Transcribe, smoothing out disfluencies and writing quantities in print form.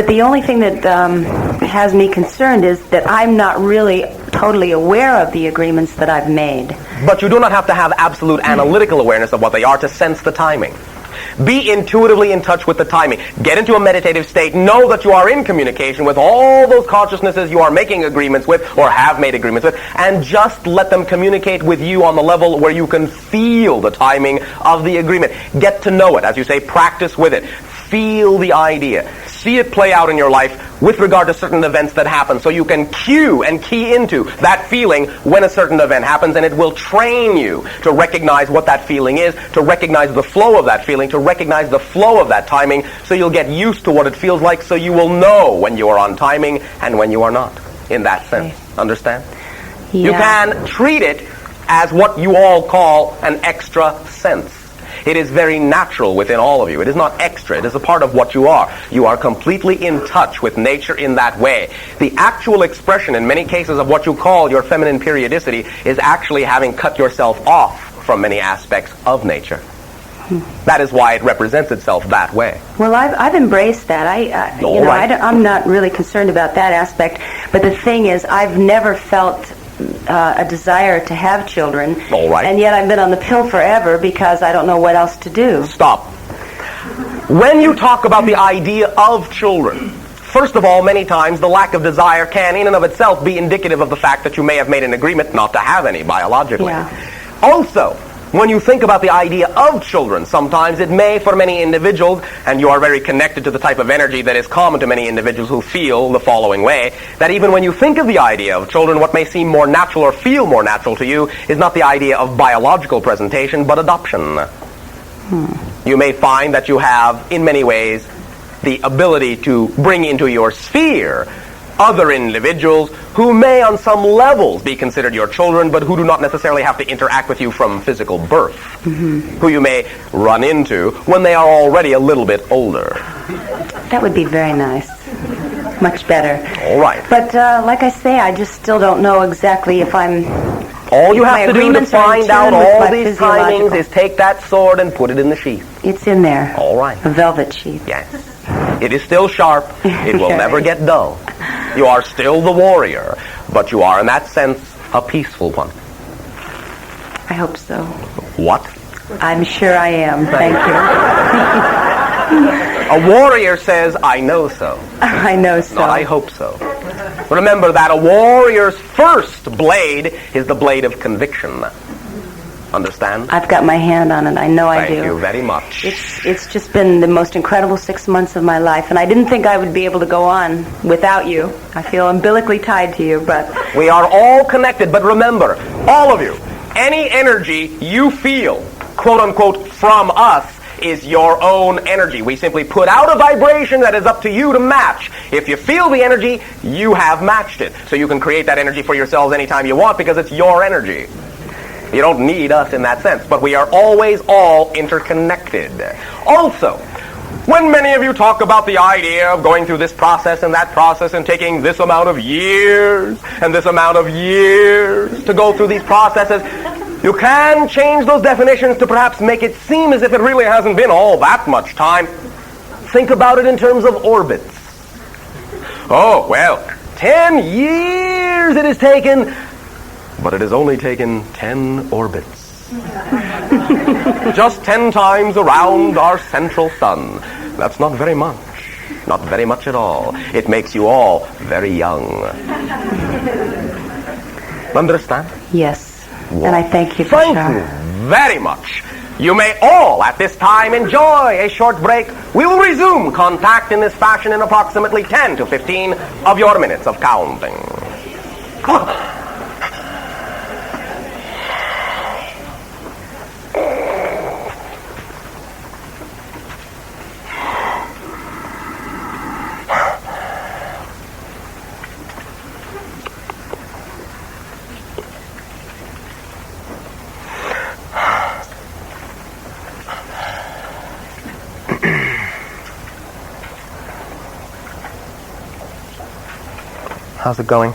But the only thing that has me concerned is that I'm not really totally aware of the agreements that I've made. But you do not have to have absolute analytical awareness of what they are to sense the timing. Be intuitively in touch with the timing. Get into a meditative state. Know that you are in communication with all those consciousnesses you are making agreements with or have made agreements with, and just let them communicate with you on the level where you can feel the timing of the agreement. Get to know it. As you say, practice with it. Feel the idea. See it play out in your life with regard to certain events that happen, so you can cue and key into that feeling when a certain event happens, and it will train you to recognize what that feeling is, to recognize the flow of that feeling, to recognize the flow of that timing, so you'll get used to what it feels like, so you will know when you are on timing and when you are not, in that sense. Okay. Understand? Yeah. You can treat it as what you all call an extra sense. It is very natural within all of you. It is not extra. It is a part of what you are. You are completely in touch with nature in that way. The actual expression in many cases of what you call your feminine periodicity is actually having cut yourself off from many aspects of nature. That is why it represents itself that way. Well, I've embraced that. I'm not really concerned about that aspect. But the thing is, I've never felt a desire to have children. All right. And yet I've been on the pill forever because I don't know what else to do. Stop. When you talk about the idea of children, first of all, many times the lack of desire can in and of itself be indicative of the fact that you may have made an agreement not to have any biologically. Yeah. Also, when you think about the idea of children, sometimes it may, for many individuals, and you are very connected to the type of energy that is common to many individuals who feel the following way, that even when you think of the idea of children, what may seem more natural or feel more natural to you is not the idea of biological presentation, but adoption. You may find that you have, in many ways, the ability to bring into your sphere other individuals who may on some levels be considered your children, but who do not necessarily have to interact with you from physical birth, who you may run into when they are already a little bit older. That would be very nice. Much better. All right. But like I say, I just still don't know exactly if I'm... All you have to do to find out all these timings is take that sword and put it in the sheath. It's in there. All right. A velvet sheath. Yes. It is still sharp. It will never get dull. You are still the warrior, but you are, in that sense, a peaceful one. I hope so. What? I'm sure I am. Thank you. A warrior says, I know so. I know so. Not I hope so. Remember that a warrior's first blade is the blade of conviction. Understand? I've got my hand on it. I know I do. Thank you very much. It's just been the most incredible 6 months of my life, and I didn't think I would be able to go on without you. I feel umbilically tied to you, but... We are all connected, but remember, all of you, any energy you feel, quote-unquote, from us, is your own energy. We simply put out a vibration that is up to you to match. If you feel the energy, you have matched it. So you can create that energy for yourselves anytime you want because it's your energy. You don't need us in that sense, but we are always all interconnected. Also, when many of you talk about the idea of going through this process and that process and taking this amount of years and this amount of years to go through these processes, you can change those definitions to perhaps make it seem as if it really hasn't been all that much time. Think about it in terms of orbits. Oh, well, 10 years it has taken, but it has only taken 10 orbits. Just 10 times around our central sun. That's not very much. Not very much at all. It makes you all very young. Understand? Yes. What? And I thank you, Bashar. Thank you very much. You may all at this time enjoy a short break. We will resume contact in this fashion in approximately 10 to 15 of your minutes of counting. Come on. How's it going?